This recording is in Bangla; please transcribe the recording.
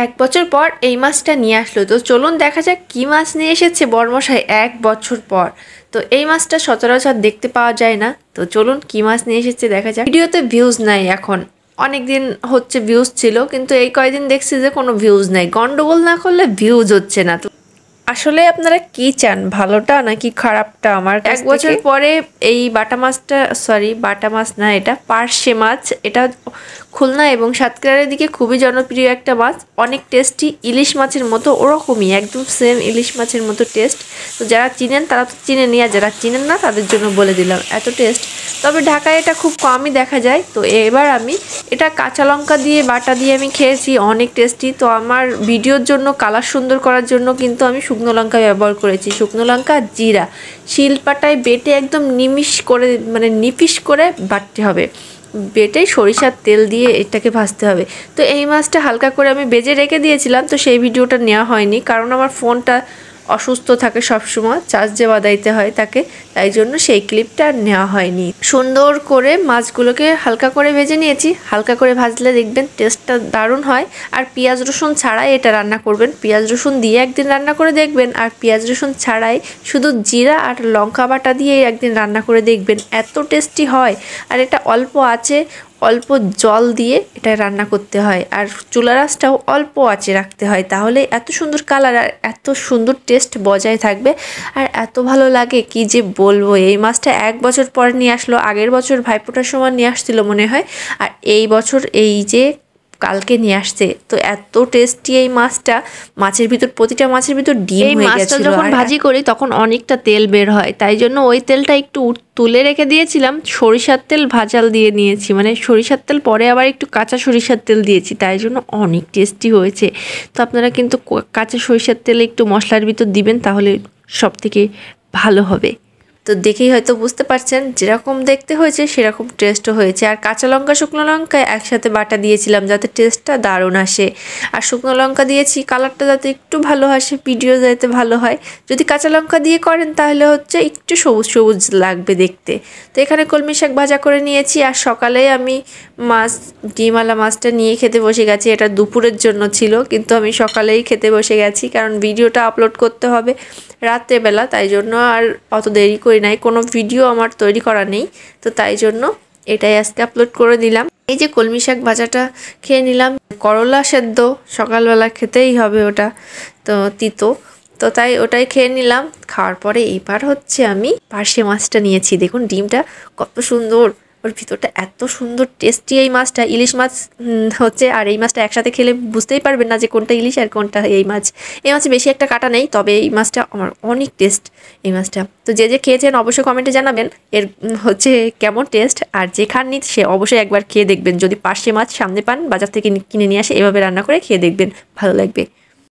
এক বছর পর এই মাছটা নিয়ে আসলো। তো চলুন দেখা যাক কি মাছ নিয়ে এসেছে বড়মশাই এক বছর পর। তো এই মাছটা সচরাচর দেখতে পাওয়া যায় না। তো চলুন কি মাছ নিয়ে এসেছে দেখা যাক। ভিডিওতে ভিউজ নাই এখন, অনেক দিন হচ্ছে ভিউজ ছিল, কিন্তু এই কয়দিন দেখছি যে কোনো ভিউজ নাই। গন্ডগোল না করলে ভিউজ হচ্ছে না। তো আসলে আপনারা কি চান, ভালোটা নাকি খারাপটা? আমার এক বছর পরে এই বাটা মাছটা, সরি বাটা মাছ না, এটা পার্শে মাছ। এটা খুলনা এবং সাতক্ষীরার দিকে খুবই জনপ্রিয় একটা মাছ, অনেক টেস্টি, ইলিশ মাছের মতো ওরকমই, একদম সেম ইলিশ মাছের মতো টেস্ট। তো যারা চিনেন তারা তো চিনেন, আর যারা চিনেন না তাদের জন্য বলে দিলাম এত টেস্ট। তবে ঢাকায় এটা খুব কমই দেখা যায়। তো এবার আমি এটা কাঁচা লঙ্কা দিয়ে বাটা দিয়ে আমি খেয়েছি, অনেক টেস্টি। তো আমার ভিডিওর জন্য কালার সুন্দর করার জন্য কিন্তু আমি শুকনো লঙ্কা ব্যবহার করেছি, শুকনো লঙ্কা জিরা শিলপাটায় বেটে একদম নিপিস করে বাটতে হবে। বেটে সরিষার তেল দিয়ে এটাকে ভাজতে হবে। তো এই মাছটা হালকা করে আমি ভেজে রেখে দিয়েছিলাম, তো সেই ভিডিওটা নেওয়া হয়নি, কারণ আমার ফোনটা অসুস্থ থাকে সবসময়, চার্জে বাঁধাইতে হয় তাকে, তাই জন্য সেই ক্লিপটা নেওয়া হয়নি। সুন্দর করে মাছগুলোকে হালকা করে ভেজে নিয়েছি, হালকা করে ভাজলে দেখবেন টেস্টটা দারুণ হয়। আর পেঁয়াজ রসুন ছাড়াই এটা রান্না করবেন, পেঁয়াজ রসুন দিয়ে একদিন রান্না করে দেখবেন, আর পেঁয়াজ রসুন ছাড়াই শুধু জিরা আর লঙ্কা বাটা দিয়ে একদিন রান্না করে দেখবেন, এত টেস্টি হয়। আর এটা অল্প আছে, অল্প জল দিয়ে এটা রান্না করতে হয়, আর চুলা আঁচটাও অল্প আঁচে রাখতে হয়, তাহলে এত সুন্দর কালার আর এত সুন্দর টেস্ট বজায় থাকবে। আর এত ভালো লাগে কি যে বলবো। এই মাছটা এক বছর পর নিয়ে আসলো, আগের বছর ভাইফোঁটার সময় নিয়ে আসছিল মনে হয়, আর এই বছর এই যে কালকে নিয়ে আসছে। তো এত টেস্টি এই মাছটা, মাছের ভিতর প্রতিটা মাছের ভিতর ডিম হয়ে গেছিল। যখন ভাজি করি তখন অনেকটা তেল বের হয়, তাই জন্য ওই তেলটা একটু তুলে রেখে দিয়েছিলাম, সরিষার তেল ভাজাল দিয়ে নিয়েছি, মানে সরিষার তেল পরে আবার একটু কাঁচা সরিষার তেল দিয়েছি, তাই জন্য অনেক টেস্টি হয়েছে। তো আপনারা কিন্তু কাঁচা সরিষার তেলে একটু মশলার ভিতর দিবেন, তাহলে সব থেকে ভালো হবে। তো দেখেই হয়তো বুঝতে পারছেন, যেরকম দেখতে হয়েছে সেরকম টেস্টও হয়েছে। আর কাঁচা লঙ্কা শুকনো লঙ্কা একসাথে বাটা দিয়েছিলাম যাতে টেস্টটা দারুণ আসে, আর শুকনো লঙ্কা দিয়েছি কালারটা যাতে একটু ভালো আসে, ভিডিও যাতে ভালো হয়। যদি কাঁচা লঙ্কা দিয়ে করেন তাহলে হচ্ছে একটু সবুজ সবুজ লাগবে দেখতে। তো এখানে কলমি শাক ভাজা করে নিয়েছি, আর সকালে আমি ডিমওয়ালা মাছটা নিয়ে খেতে বসে গেছি। এটা দুপুরের জন্য ছিল, কিন্তু আমি সকালেই খেতে বসে গেছি, কারণ ভিডিওটা আপলোড করতে হবে রাত্রেবেলা, তাই জন্য আর অত দেরি করি নাই, কোনো ভিডিও আমার তৈরি করা নেই, তো তাই জন্য এটাই আজকে আপলোড করে দিলাম। এই যে কলমি শাক ভাজাটা খেয়ে নিলাম, করলা সেদ্ধ সকালবেলা খেতেই হবে, ওটা তো তিতো, তো তাই ওটাই খেয়ে নিলাম। খাওয়ার পরে এইবার হচ্ছে আমি পার্শে মাছটা নিয়েছি, দেখুন ডিমটা কত সুন্দর, ওর ভিতরটা এত সুন্দর টেস্টি। এই মাছটা ইলিশ মাছ হচ্ছে, আর এই মাছটা একসাথে খেলে বুঝতেই পারবেন না যে কোনটা ইলিশ আর কোনটা এই মাছ। এই মাছে বেশি একটা কাটা নেই, তবে এই মাছটা আমার অনেক টেস্ট এই মাছটা। তো যে যে খেয়েছেন অবশ্যই কমেন্টে জানাবেন এর হচ্ছে কেমন টেস্ট, আর যে খাননি সে অবশ্যই একবার খেয়ে দেখবেন, যদি পার্শে মাছ সামনে পান বাজার থেকে কিনে নিয়ে আসে এভাবে রান্না করে খেয়ে দেখবেন, ভালো লাগবে।